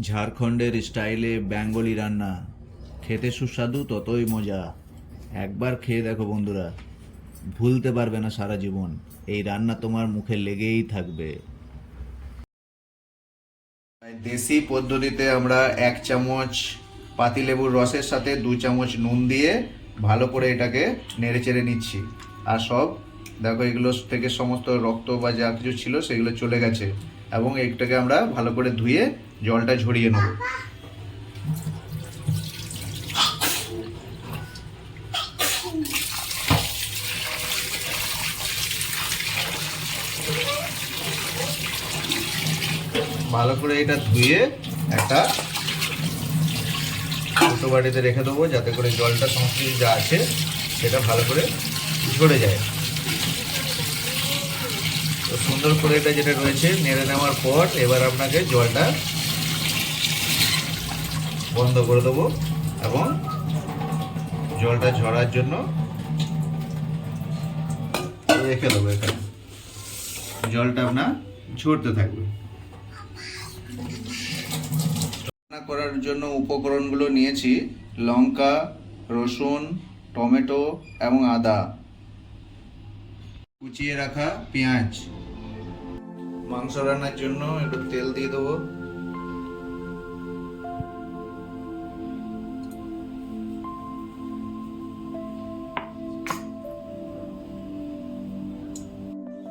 ঝাড়খণ্ডের স্টাইলে বেঙ্গলি রান্না খেতে সুস্বাদু ততই মজা। একবার খেয়ে দেখো বন্ধুরা, ভুলতে পারবে না সারা জীবন। এই রান্না তোমার মুখে লেগেই থাকবে। দেশি পদ্ধতিতে আমরা 1 চামচ পাতিলেবুর রসের সাথে 2 চামচ নুন দিয়ে ভালো করে এটাকে নেড়ে চেড়ে নিচ্ছি। আর সব দেখো এগুলো থেকে সমস্ত রক্ত বা যা কিছু ছিল সেগুলো চলে গেছে, এবং এটাকে আমরা ভালো করে ধুয়ে জলটা ঝরিয়ে নেব। ভালো করে এটা ধুয়ে একটা ছোটো বাটিতে রেখে দেবো, যাতে করে জলটা সমস্ত কিছু যা আছে সেটা ভালো করে ঝরে যায়। তো সুন্দর করে এটা যেটা রয়েছে নেড়ে নেওয়ার পর এবার আপনাকে জলটা বন্ধ করে দেবো এবং জলটা ঝরার জন্য রেখে দেবো। এখানে জলটা আপনার ঝরতে থাকবে। রান্না করার জন্য উপকরণগুলো নিয়েছি: লঙ্কা, রসুন, টমেটো এবং আদা, কুচিয়ে রাখা পেঁয়াজ। মাংস রান্নার জন্য একটু তেল দিয়ে দেবো।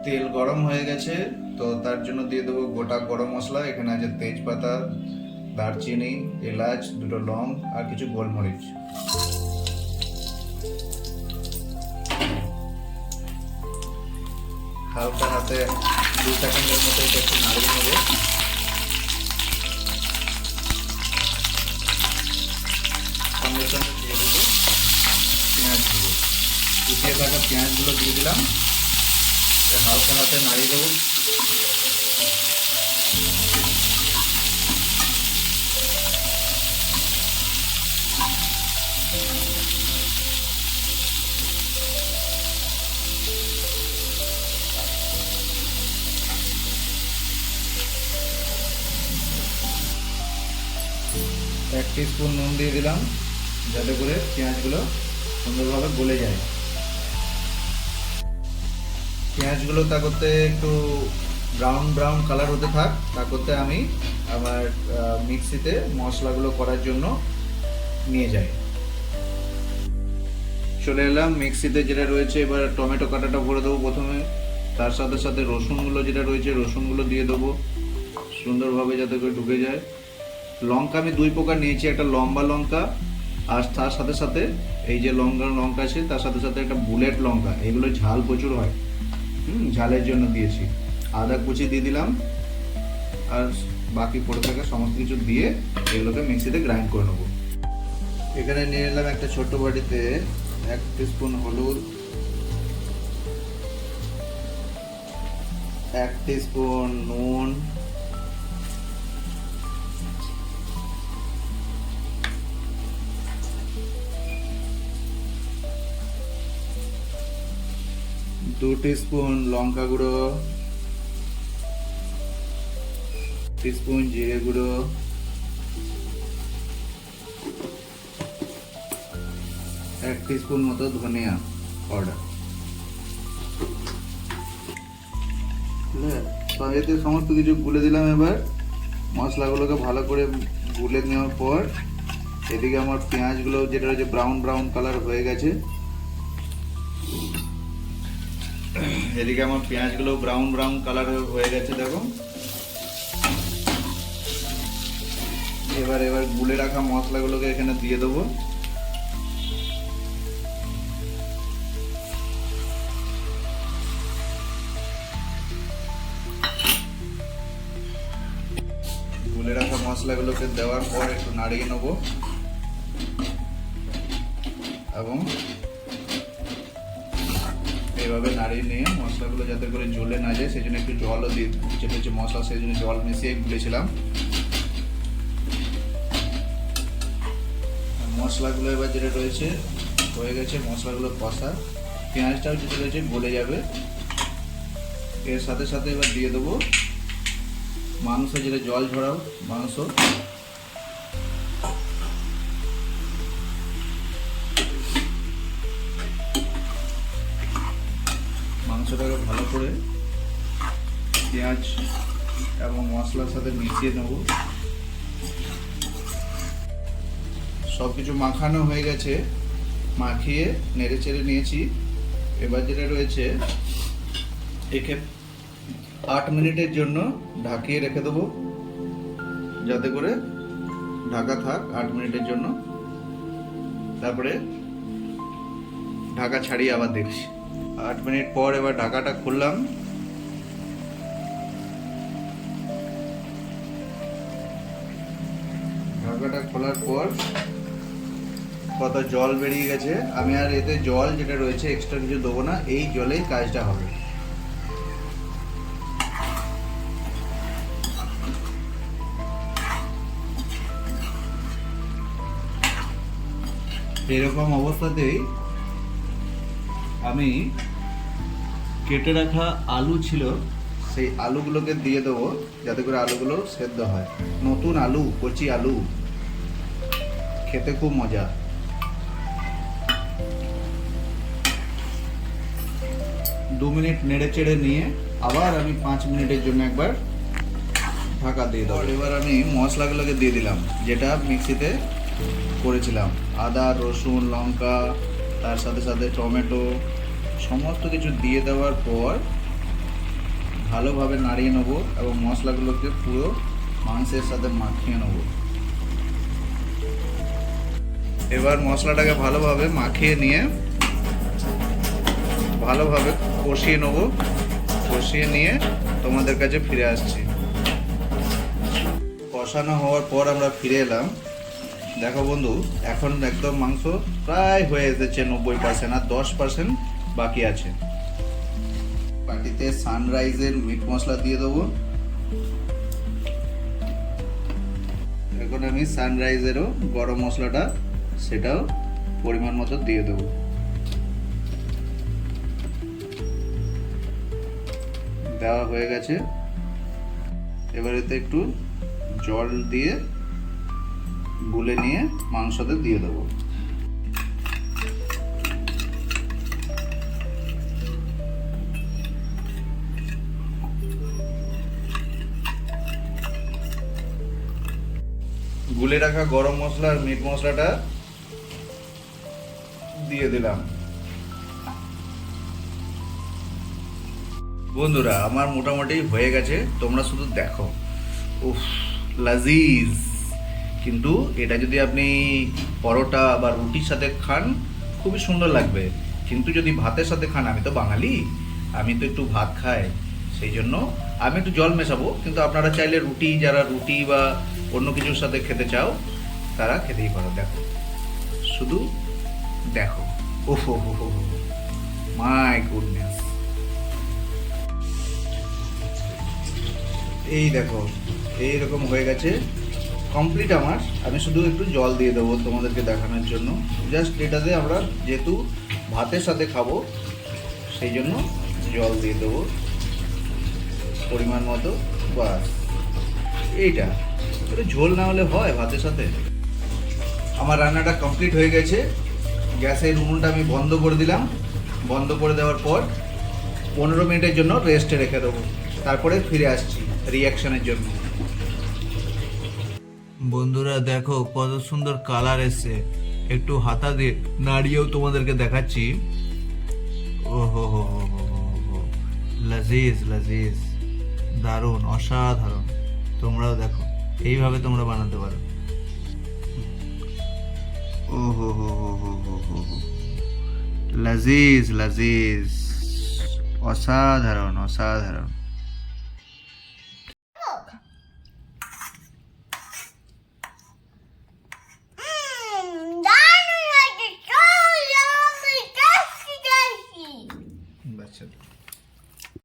তেল গরম হয়ে গেছে, তো তার জন্য দিয়ে দেবো গোটা গরম মশলা। এখানে আছে তেজপাতা, দারচিনি, এলাচ, 2টো লং আর কিছু গোলমরিচ। হালকা হাতে 2 সেকেন্ডের মতো এটা একটু নাড়িয়ে নেবো। সঙ্গে সঙ্গে দিয়ে দেবো পেঁয়াজগুলো। কুচিয়ে থাকা পেঁয়াজগুলো দিয়ে দিলাম। হালকা হাতে নাড়িয়ে দেবো। এক টিস্পুন নুন দিয়ে দিলাম, যাতে করে পেঁয়াজগুলো সুন্দরভাবে গলে যায়। পেঁয়াজগুলো তা করতে একটু ব্রাউন ব্রাউন কালার হতে থাক, তা করতে আমি আমার মিক্সিতে মশলাগুলো করার জন্য নিয়ে যাই। চলে এলাম মিক্সিতে যেটা রয়েছে। এবার টমেটো কাটাটা ভরে দেবো প্রথমে, তার সাথে সাথে রসুনগুলো যেটা রয়েছে রসুনগুলো দিয়ে দেবো সুন্দরভাবে যাতে করে ঢুকে যায়। লঙ্কা আমি 2 প্রকার নিয়েছি, একটা লম্বা লঙ্কা আর তার সাথে সাথে এই যে লঙ্কা আছে তার সাথে সাথে একটা বুলেট লঙ্কা। এগুলো ঝাল প্রচুর হয়, ঝালের জন্য দিয়েছি। আদা কুচি দিয়ে দিলাম, আর বাকি পড়ে থাকা সমস্ত কিছু দিয়ে এগুলোকে মিক্সিতে গ্রাইন্ড করে নেবো। এখানে নিয়ে নিলাম একটা ছোট্ট বাটিতে 1 টিস্পুন হলুদ, 1 টিস্পুন নুন, 2 টিস্পুন লঙ্কা গুঁড়ো, টিস্পুন জিরে গুঁড়ো, 1 টিস্পুন মতো ধনিয়া পাউডার। এতে সমস্ত কিছু গুলে দিলাম। এবার মশলাগুলোকে ভালো করে গুলে নেওয়ার পর এদিকে আমার পেঁয়াজগুলো যেটা হচ্ছে ব্রাউন ব্রাউন কালার হয়ে গেছে। এদিকে আমার পেঁয়াজগুলো ব্রাউন ব্রাউন কালার হয়ে গেছে দেখো। এবার গুলে রাখা মশলাগুলোকে এখানে দিয়ে দেবো। গুলে রাখা মশলাগুলোকে দেওয়ার পর একটু নাড়িয়ে নেবো, এবং এইভাবে নাড়িয়ে নিয়ে মশলাগুলো যাতে করে জ্বলে না যায় সেই জন্য একটু জলও দিয়ে, যেটা হচ্ছে মশলা সেই জন্য জল মিশিয়ে গুলেছিলাম। মশলাগুলো এবার যেটা রয়েছে হয়ে গেছে, মশলাগুলো কষা, পেঁয়াজটাও যেটা রয়েছে গলে যাবে। এর সাথে সাথে এবার দিয়ে দেবো মাংস, যেটা জল ঝরাও মাংস, মাংসটাকে ভালো করে পেঁয়াজ এবং মশলার সাথে মিশিয়ে নেব। সব কিছু মাখানো হয়ে গেছে, মাখিয়ে নেড়ে চেড়ে নিয়েছি। এবার যেটা রয়েছে, একে 8 মিনিটের জন্য ঢাকিয়ে রেখে দেবো, যাতে করে ঢাকা থাক 8 মিনিটের জন্য। তারপরে ঢাকা ছাড়িয়ে আবার দেখছি। 8 মিনিট পর এবার ঢাকাটা খুললাম। ঢাকাটা খোলার পর কত জল বেরিয়ে গেছে। আমি আর এতে জল যেটা রয়েছে এক্সট্রা কিছু দেবো না, এই জলেই কাজটা হবে। এরকম অবস্থাতেই আমি কেটে রাখা আলু ছিল, সেই আলুগুলোকে দিয়ে দেবো, যাতে করে আলুগুলো সেদ্ধ হয়। নতুন আলু, কচি আলু, খেতে খুব মজা। দু মিনিট নেড়ে চেড়ে নিয়ে আবার আমি 5 মিনিটের জন্য একবার ঢাকা দিয়ে দেবো। এবার আমি মশলাগুলোকে দিয়ে দিলাম, যেটা মিক্সিতে করেছিলাম। আদা, রসুন, লঙ্কা, তার সাথে সাথে টমেটো, সমস্ত কিছু দিয়ে দেওয়ার পর ভালোভাবে নাড়িয়ে নেব এবং মশলাগুলোকে পুরো মাংসের সাথে মাখিয়ে নেব। এবার মশলাটাকে ভালোভাবে মাখিয়ে নিয়ে ভালোভাবে কষিয়ে নেব। কষিয়ে নিয়ে তোমাদের কাছে ফিরে আসছি। কষানো হওয়ার পর আমরা ফিরে এলাম। দেখো বন্ধু, এখন একদম মাংস প্রায় হয়ে এসেছে 90%, আর 10% বাকি আছে। বাটিতে সানরাইজের মিট মশলা দিয়ে দেবো। এখন আমি সানরাইজেরও গরম মশলাটা, সেটাও পরিমাণ মতো দিয়ে দেবো। দেওয়া হয়ে গেছে। এবার এতে একটু জল দিয়ে গুলে নিয়ে মাংসতে দিয়ে দেবো। গুলে রাখা গরম মশলা আর মিট মশলাটা দিয়ে দিলাম। বন্ধুরা, আমার মোটামুটি হয়ে গেছে, তোমরা শুধু দেখো। উফ, লাজিজ। কিন্তু এটা যদি আপনি পরোটা বা রুটির সাথে খান খুবই সুন্দর লাগবে, কিন্তু যদি ভাতের সাথে খান, আমি তো বাঙালি, আমি তো একটু ভাত খাই, সেই জন্য আমি একটু জল মেশাবো। কিন্তু আপনারা চাইলে রুটি, যারা রুটি বা অন্য কিছুর সাথে খেতে চাও, তারা খেতেই পারো। দেখো, শুধু দেখো। ওহো হো হো, মাই গুডনেস। এই দেখো, এইরকম হয়ে গেছে, কমপ্লিট আমার। আমি শুধু একটু জল দিয়ে দেবো তোমাদেরকে দেখানোর জন্য। জাস্ট এটাতে আমরা যেহেতু ভাতের সাথে খাবো, সেই জন্য জল দিয়ে দেবো পরিমাণ মতো। বাস, এইটা একটু ঝোল না হলে হয় ভাতের সাথে। আমার রান্নাটা কমপ্লিট হয়ে গেছে। গ্যাসের উনুনটা আমি বন্ধ করে দিলাম। বন্ধ করে দেওয়ার পর 15 মিনিটের জন্য রেস্টে রেখে দেবো। তারপরে ফিরে আসছি রিঅ্যাকশনের জন্য। বন্ধুরা দেখো কত সুন্দর কালার এসছে। একটু হাতা দিয়ে নাড়িয়েও তোমাদেরকে দেখাচ্ছি। ওহো হো হো হো, লাজিজ লাজিজ, দারুণ, অসাধারণ। তোমরাও দেখো, এইভাবে তোমরা বানাতে পারো। ওহো হো হো হো হো হো হো, লাজিজ লাজিজ, অসাধারণ অসাধারণ।